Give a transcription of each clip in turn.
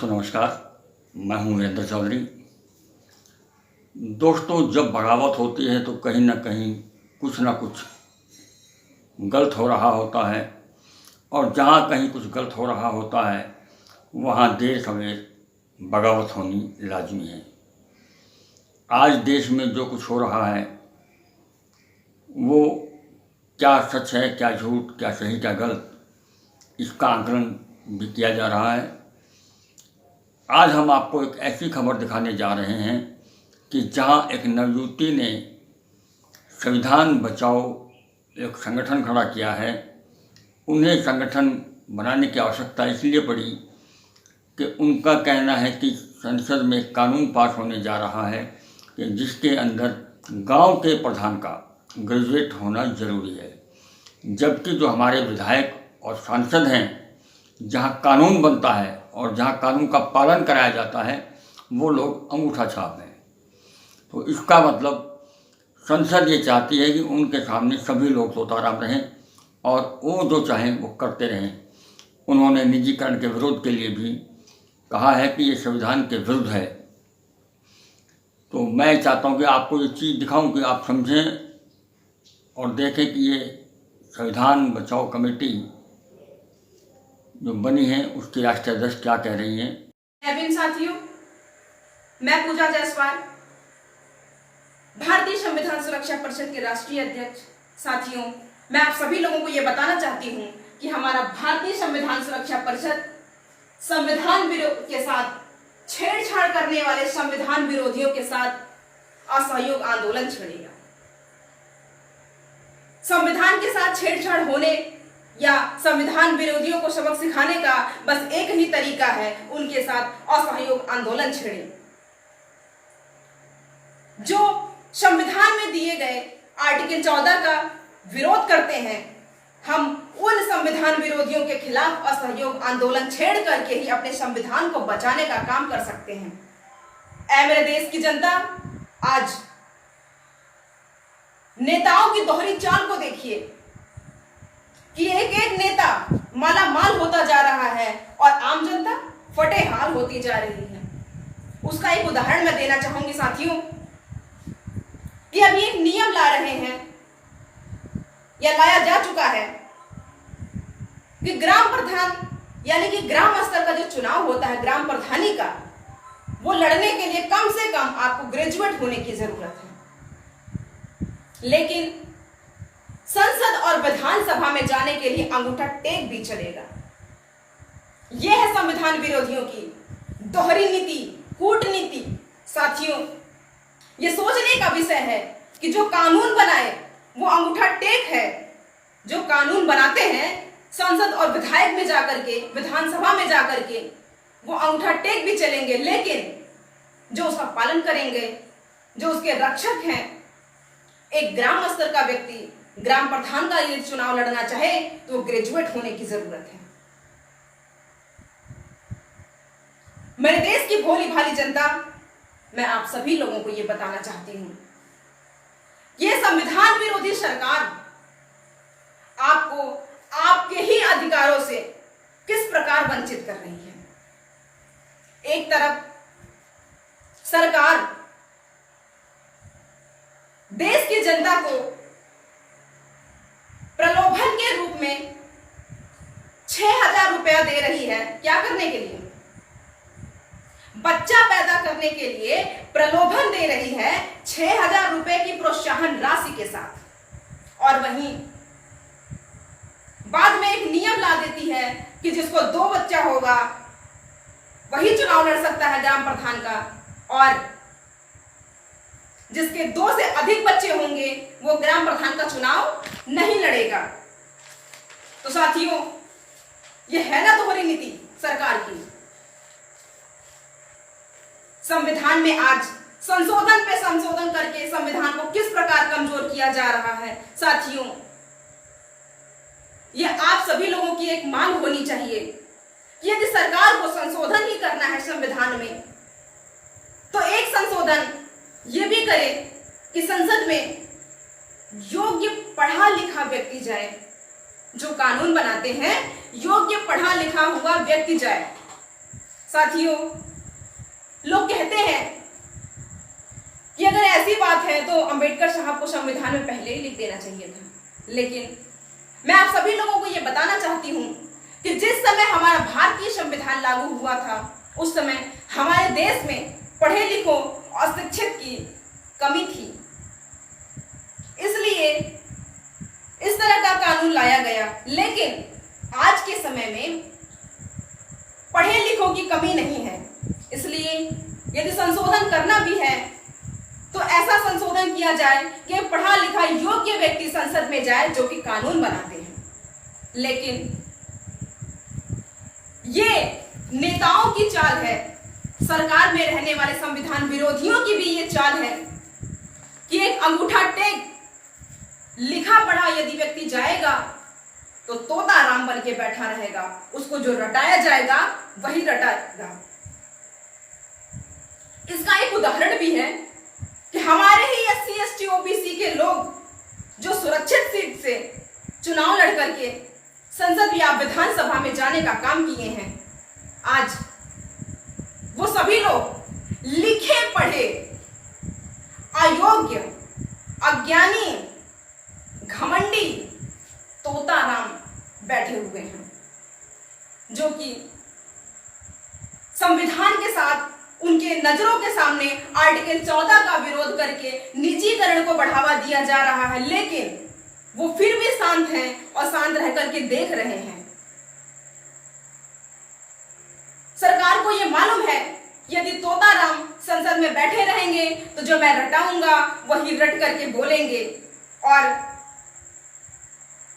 दोस्तों नमस्कार, मैं हूं वीरेंद्र चौधरी। दोस्तों, जब बगावत होती है तो कहीं ना कहीं कुछ ना कुछ गलत हो रहा होता है, और जहां कहीं कुछ गलत हो रहा होता है वहां देर सवेर बगावत होनी लाजमी है। आज देश में जो कुछ हो रहा है वो क्या सच है, क्या झूठ, क्या सही, क्या गलत, इसका आकलन भी किया जा रहा है। आज हम आपको एक ऐसी खबर दिखाने जा रहे हैं कि जहां एक नवयुवती ने संविधान बचाओ एक संगठन खड़ा किया है। उन्हें संगठन बनाने की आवश्यकता इसलिए पड़ी कि उनका कहना है कि संसद में एक कानून पास होने जा रहा है कि जिसके अंदर गांव के प्रधान का ग्रेजुएट होना ज़रूरी है, जबकि जो हमारे विधायक और सांसद हैं, जहां कानून बनता है और जहां कानून का पालन कराया जाता है, वो लोग अंगूठा छाप हैं। तो इसका मतलब संसद ये चाहती है कि उनके सामने सभी लोग तोताराम रहें और वो जो चाहें वो करते रहें। उन्होंने निजीकरण के विरोध के लिए भी कहा है कि ये संविधान के विरुद्ध है। तो मैं चाहता हूँ कि आपको ये चीज़ दिखाऊं कि आप समझें और देखें कि ये संविधान बचाओ कमेटी जो बनी है उसकी राष्ट्रीय अध्यक्ष क्या कह रही हैं। साथियों, मैं पूजा जायसवाल, भारतीय संविधान सुरक्षा परिषद के राष्ट्रीय अध्यक्ष। साथियों, मैं आप सभी लोगों को यह बताना चाहती हूं कि हमारा भारतीय संविधान सुरक्षा परिषद संविधान विरोध के साथ छेड़छाड़ करने वाले संविधान विरोधियों के साथ असहयोग आंदोलन छेड़ेगा। संविधान के साथ छेड़छाड़ होने या संविधान विरोधियों को सबक सिखाने का बस एक ही तरीका है, उनके साथ असहयोग आंदोलन छेड़े। जो संविधान में दिए गए आर्टिकल 14 का विरोध करते हैं, हम उन संविधान विरोधियों के खिलाफ असहयोग आंदोलन छेड़ करके ही अपने संविधान को बचाने का काम कर सकते हैं। ऐ मेरे देश की जनता, आज नेताओं की दोहरी चाल को देखिए कि एक एक नेता माला माल होता जा रहा है और आम जनता फटेहाल होती जा रही है। उसका एक उदाहरण मैं देना चाहूंगी साथियों कि अभी एक नियम ला रहे हैं या लाया जा चुका है कि ग्राम प्रधान यानी कि ग्राम स्तर का जो चुनाव होता है ग्राम प्रधानी का, वो लड़ने के लिए कम से कम आपको ग्रेजुएट होने की जरूरत है। लेकिन संसद और विधानसभा में जाने के लिए अंगूठा टेक भी चलेगा। यह है संविधान विरोधियों की दोहरी नीति, कूटनीति। साथियों, यह सोचने का विषय है कि जो कानून बनाए वो अंगूठा टेक है। जो कानून बनाते हैं संसद और विधायक में जाकर के, विधानसभा में जाकर के, वो अंगूठा टेक भी चलेंगे, लेकिन जो उसका पालन करेंगे, जो उसके रक्षक हैं, एक ग्राम स्तर का व्यक्ति ग्राम प्रधान का यदि चुनाव लड़ना चाहे तो ग्रेजुएट होने की जरूरत है। मेरे देश की भोली भाली जनता, मैं आप सभी लोगों को यह बताना चाहती हूं, यह संविधान विरोधी सरकार आपको आपके ही अधिकारों से किस प्रकार वंचित कर रही है। एक तरफ सरकार देश की जनता को प्रलोभन के रूप में 6,000 रुपया दे रही है। क्या करने के लिए? बच्चा पैदा करने के लिए प्रलोभन दे रही है 6,000 रुपए की प्रोत्साहन राशि के साथ, और वहीं बाद में एक नियम ला देती है कि जिसको 2 बच्चा होगा वही चुनाव लड़ सकता है ग्राम प्रधान का, और जिसके 2 से अधिक बच्चे होंगे वो ग्राम प्रधान का चुनाव नहीं लड़ेगा। तो साथियों, यह है ना दोहरी नीति सरकार की। संविधान में आज संशोधन पे संशोधन करके संविधान को किस प्रकार कमजोर किया जा रहा है। साथियों, यह आप सभी लोगों की एक मांग होनी चाहिए कि यदि सरकार को संशोधन ही करना है संविधान में, तो एक संशोधन ये भी करे कि संसद में योग्य पढ़ा लिखा व्यक्ति जाए। जो कानून बनाते हैं योग्य पढ़ा लिखा हुआ व्यक्ति जाए। साथियों, लोग कहते हैं कि अगर ऐसी बात है तो अंबेडकर साहब को संविधान में पहले ही लिख देना चाहिए था। लेकिन मैं आप सभी लोगों को यह बताना चाहती हूं कि जिस समय हमारा भारतीय संविधान लागू हुआ था उस समय हमारे देश में पढ़े लिखों और शिक्षित की कमी थी, इसलिए इस तरह का कानून लाया गया। लेकिन आज के समय में पढ़े लिखों की कमी नहीं है, इसलिए यदि संशोधन करना भी है तो ऐसा संशोधन किया जाए कि पढ़ा लिखा योग्य व्यक्ति संसद में जाए जो कि कानून बनाते हैं। लेकिन ये नेताओं की चाल है, सरकार में रहने वाले संविधान विरोधियों की भी ये चाल है कि एक अंगूठा टेक लिखा पढ़ा यदि व्यक्ति जाएगा तो तोता राम बन के बैठा रहेगा, उसको जो रटाया जाएगा वही रटाएगा। इसका एक उदाहरण भी है कि हमारे ही SC ST OBC के लोग जो सुरक्षित सीट से चुनाव लड़ करके संसद या विधानसभा में जाने का काम किए हैं, आज वो सभी लोग लिखे पढ़े अयोग्य, अज्ञानी, घमंडी तोता राम बैठे हुए हैं, जो कि संविधान के साथ उनके नजरों के सामने आर्टिकल 14 का विरोध करके निजीकरण को बढ़ावा दिया जा रहा है। लेकिन वो फिर भी शांत हैं और शांत रह करके देख रहे हैं। सरकार को ये मालूम है यदि तोता राम संसद में बैठे रहेंगे तो जो मैं रटाऊंगा वही रट करके बोलेंगे और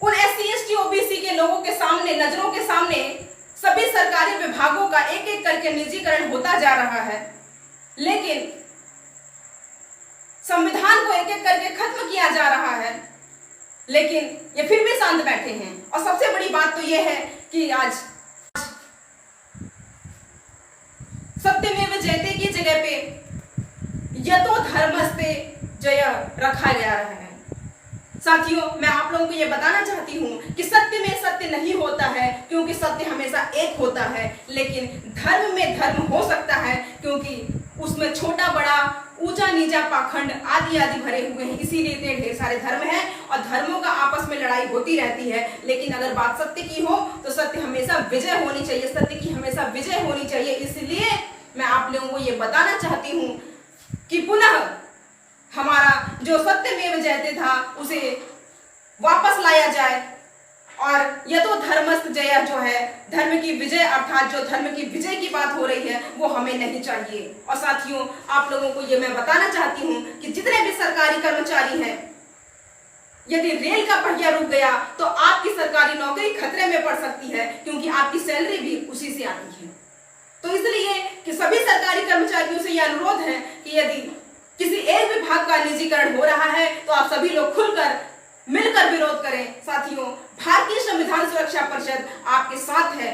उन SC ST OBC के लोगों के सामने, नजरों के सामने सभी सरकारी विभागों का एक एक करके निजीकरण होता जा रहा है। लेकिन संविधान को एक एक करके खत्म किया जा रहा है, लेकिन ये फिर भी शांत बैठे हैं। और सबसे बड़ी बात तो ये है कि आज सत्यमेव जयते की जगह पे यतो धर्मस्ते जय रखा गया है। साथियों, मैं आप लोगों को यह बताना चाहती हूं कि सत्य में सत्य नहीं होता है, क्योंकि सत्य हमेशा एक होता है। लेकिन धर्म में धर्म हो सकता है, क्योंकि उसमें छोटा बड़ा, ऊंचा नीचा, पाखंड आदि आदि भरे हुए हैं। इसीलिए इतने ढेर सारे धर्म हैं और धर्मों का आपस में लड़ाई होती रहती है। लेकिन अगर बात सत्य की हो तो सत्य हमेशा विजय होनी चाहिए, सत्य की हमेशा विजय होनी चाहिए। इसलिए मैं आप लोगों को ये बताना चाहती हूँ कि पुनः हमारा जो सत्यमेव जयते था उसे वापस लाया जाए और यतो धर्मस्थ जय जो है, धर्म की विजय, अर्थात जो धर्म की विजय की बात हो रही है वो हमें नहीं चाहिए। और साथियों, आप लोगों को ये मैं बताना चाहती हूँ कि जितने भी सरकारी कर्मचारी हैं, यदि रेल का पहिया रुक गया तो आपकी सरकारी नौकरी खतरे में पड़ सकती है, क्योंकि आपकी सैलरी भी उसी से आती है। तो इसलिए कि सभी सरकारी कर्मचारियों से यह अनुरोध है कि यदि किसी एक विभाग का निजीकरण हो रहा है तो आप सभी लोग खुलकर मिलकर विरोध करें। साथियों, भारतीय संविधान सुरक्षा परिषद आपके साथ है।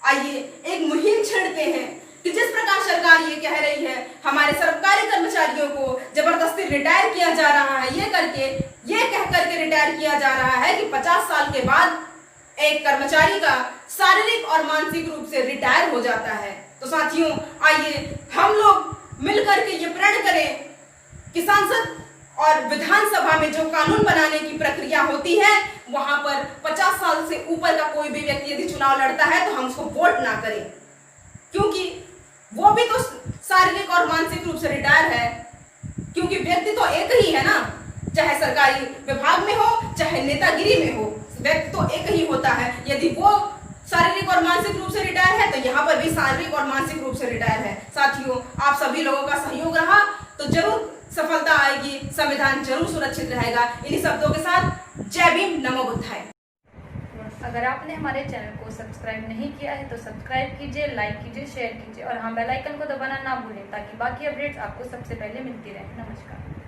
आइए एक मुहिम छेड़ते हैं कि जिस प्रकार सरकार ये कह रही है हमारे सरकारी कर्मचारियों को जबरदस्ती रिटायर किया जा रहा है, ये कह करके रिटायर किया जा रहा है कि 50 साल के बाद एक कर्मचारी का शारीरिक और मानसिक रूप से रिटायर हो जाता है। तो साथियों, आइए हम लोग मिलकर के ये प्रण करें कि संसद और विधानसभा में जो कानून बनाने की प्रक्रिया होती है वहां पर 50 साल से ऊपर का कोई भी व्यक्ति यदि चुनाव लड़ता है तो हम उसको वोट ना करें, क्योंकि वो भी तो शारीरिक और मानसिक रूप से रिटायर है। क्योंकि व्यक्ति तो एक ही है ना, चाहे सरकारी विभाग में हो चाहे नेतागिरी में हो, व्यक्ति तो एक ही होता है। यदि वो शारीरिक और मानसिक रूप से रिटायर है तो यहाँ पर भी शारीरिक और मानसिक रूप से रिटायर है। साथियों, आप सभी लोगों का सहयोग रहा तो जरूर सफलता आएगी, संविधान जरूर सुरक्षित रहेगा। इन्हीं शब्दों के साथ जय भीम, नमो बुद्धाय। अगर आपने हमारे चैनल को सब्सक्राइब नहीं किया है तो सब्सक्राइब कीजिए, लाइक कीजिए, शेयर कीजिए और हाँ, बेल आइकन को दबाना ना भूलें ताकि बाकी अपडेट्स आपको सबसे पहले मिलती रहे। नमस्कार।